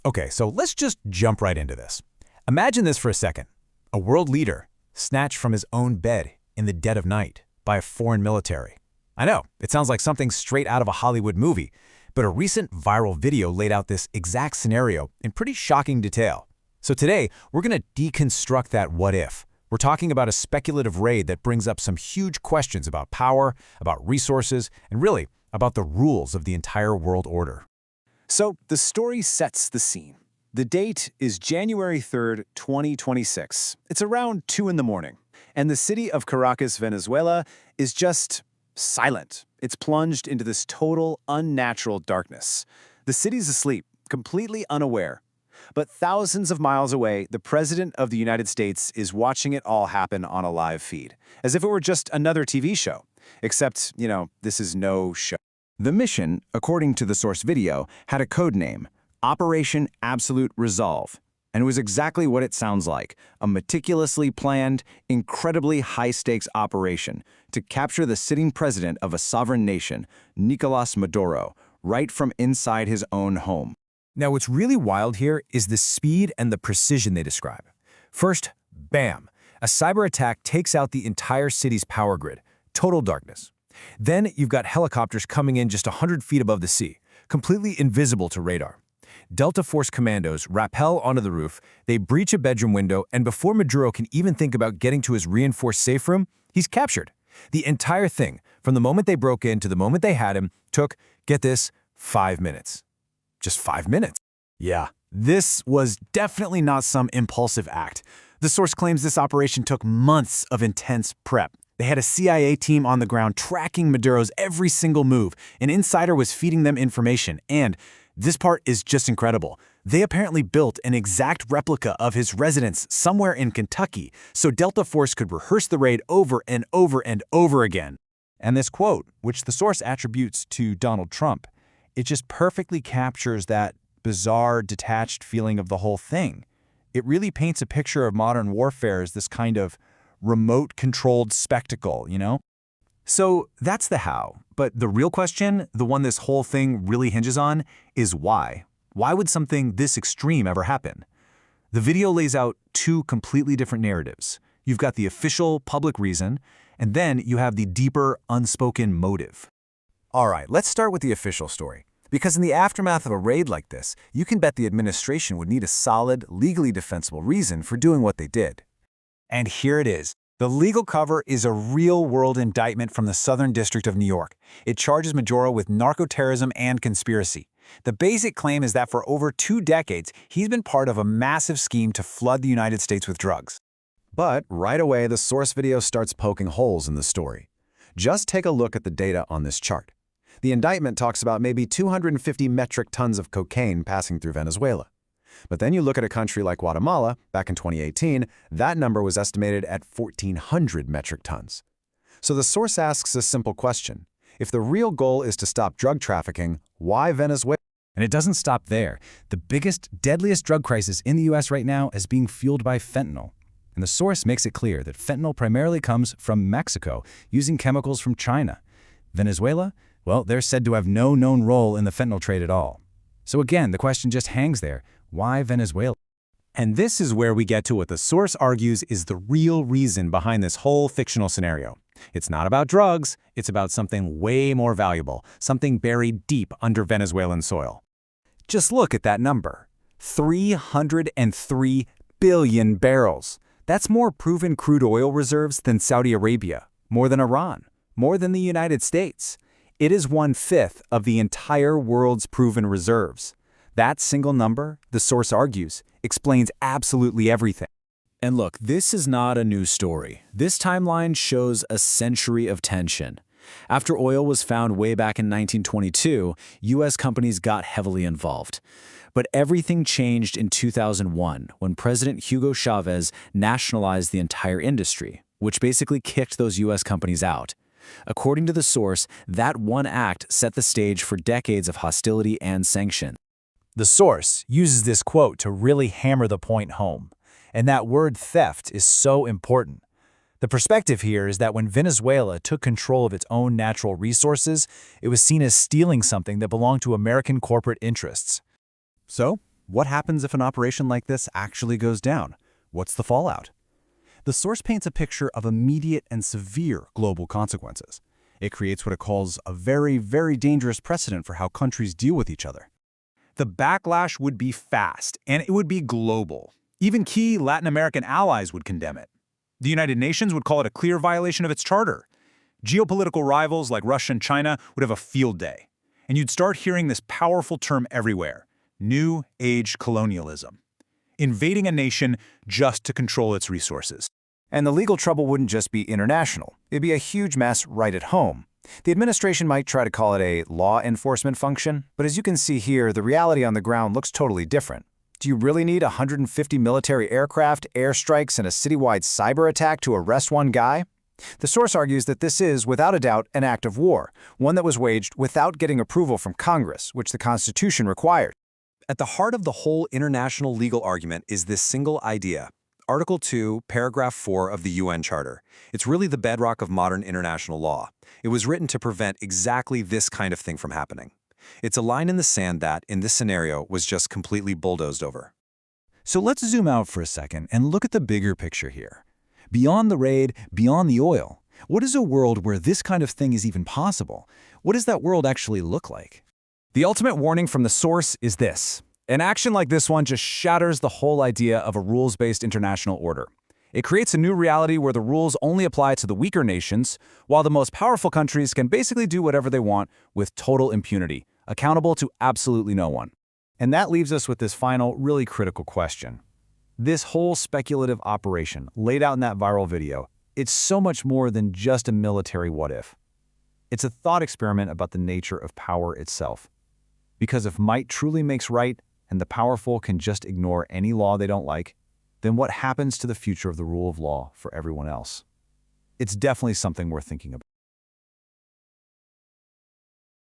Okay, so let's just jump right into this. Imagine this for a second. A world leader snatched from his own bed in the dead of night by a foreign military. I know, it sounds like something straight out of a Hollywood movie, but a recent viral video laid out this exact scenario in pretty shocking detail. So today, we're going to deconstruct that what if. We're talking about a speculative raid that brings up some huge questions about power, about resources, and really about the rules of the entire world order. So the story sets the scene. The date is January 3rd, 2026. It's around 2 in the morning, and the city of Caracas, Venezuela, is just silent. It's plunged into this total, unnatural darkness. The city's asleep, completely unaware. But thousands of miles away, the President of the United States is watching it all happen on a live feed, as if it were just another TV show. Except, this is no show. The mission, according to the source video, had a code name, Operation Absolute Resolve, and it was exactly what it sounds like, a meticulously planned, incredibly high-stakes operation to capture the sitting president of a sovereign nation, Nicolas Maduro, right from inside his own home. Now, what's really wild here is the speed and the precision they describe. First, bam, a cyber attack takes out the entire city's power grid, total darkness. Then you've got helicopters coming in just 100 feet above the sea, completely invisible to radar. Delta Force commandos rappel onto the roof, they breach a bedroom window, and before Maduro can even think about getting to his reinforced safe room, he's captured. The entire thing, from the moment they broke in to the moment they had him, took, get this, 5 minutes. Just 5 minutes. Yeah, this was definitely not some impulsive act. The source claims this operation took months of intense prep. They had a CIA team on the ground tracking Maduro's every single move. An insider was feeding them information, and this part is just incredible. They apparently built an exact replica of his residence somewhere in Kentucky, so Delta Force could rehearse the raid over and over and over again. And this quote, which the source attributes to Donald Trump, it just perfectly captures that bizarre, detached feeling of the whole thing. It really paints a picture of modern warfare as this kind of remote-controlled spectacle, So that's the how. But the real question, the one this whole thing really hinges on, is why. Why would something this extreme ever happen? The video lays out two completely different narratives. You've got the official, public reason, and then you have the deeper, unspoken motive. All right, let's start with the official story. Because in the aftermath of a raid like this, you can bet the administration would need a solid, legally defensible reason for doing what they did. And here it is. The legal cover is a real-world indictment from the Southern District of New York. It charges Maduro with narco-terrorism and conspiracy. The basic claim is that for over 2 decades, he's been part of a massive scheme to flood the United States with drugs. But right away, the source video starts poking holes in the story. Just take a look at the data on this chart. The indictment talks about maybe 250 metric tons of cocaine passing through Venezuela. But then you look at a country like Guatemala, back in 2018, that number was estimated at 1,400 metric tons. So the source asks a simple question. If the real goal is to stop drug trafficking, why Venezuela? And it doesn't stop there. The biggest, deadliest drug crisis in the U.S. right now is being fueled by fentanyl. And the source makes it clear that fentanyl primarily comes from Mexico, using chemicals from China. Venezuela? Well, they're said to have no known role in the fentanyl trade at all. So again, the question just hangs there. Why Venezuela? And this is where we get to what the source argues is the real reason behind this whole fictional scenario. It's not about drugs, it's about something way more valuable, something buried deep under Venezuelan soil. Just look at that number. 303 billion barrels. That's more proven crude oil reserves than Saudi Arabia, more than Iran, more than the United States. It is 1/5 of the entire world's proven reserves. That single number, the source argues, explains absolutely everything. And look, this is not a new story. This timeline shows a century of tension. After oil was found way back in 1922, U.S. companies got heavily involved. But everything changed in 2001 when President Hugo Chavez nationalized the entire industry, which basically kicked those U.S. companies out. According to the source, that one act set the stage for decades of hostility and sanctions. The source uses this quote to really hammer the point home. And that word theft is so important. The perspective here is that when Venezuela took control of its own natural resources, it was seen as stealing something that belonged to American corporate interests. So, What happens if an operation like this actually goes down? What's the fallout? The source paints a picture of immediate and severe global consequences. It creates what it calls a very, very dangerous precedent for how countries deal with each other. The backlash would be fast, and it would be global. Even key Latin American allies would condemn it. The United Nations would call it a clear violation of its charter. Geopolitical rivals like Russia and China would have a field day. And you'd start hearing this powerful term everywhere: New Age colonialism. Invading a nation just to control its resources. And the legal trouble wouldn't just be international. It'd be a huge mess right at home. The administration might try to call it a law enforcement function, but as you can see here, the reality on the ground looks totally different. Do you really need 150 military aircraft, airstrikes, and a citywide cyber attack to arrest one guy? The source argues that this is, without a doubt, an act of war, one that was waged without getting approval from Congress, which the Constitution required. At the heart of the whole international legal argument is this single idea. Article 2, Paragraph 4 of the UN Charter. It's really the bedrock of modern international law. It was written to prevent exactly this kind of thing from happening. It's a line in the sand that, in this scenario, was just completely bulldozed over. So let's zoom out for a second and look at the bigger picture here. Beyond the raid, beyond the oil, what is a world where this kind of thing is even possible? What does that world actually look like? The ultimate warning from the source is this. An action like this one just shatters the whole idea of a rules-based international order. It creates a new reality where the rules only apply to the weaker nations, while the most powerful countries can basically do whatever they want with total impunity, accountable to absolutely no one. And that leaves us with this final, really critical question. This whole speculative operation laid out in that viral video, it's so much more than just a military what-if. It's a thought experiment about the nature of power itself. Because if might truly makes right, and the powerful can just ignore any law they don't like, then what happens to the future of the rule of law for everyone else? It's definitely something worth thinking about.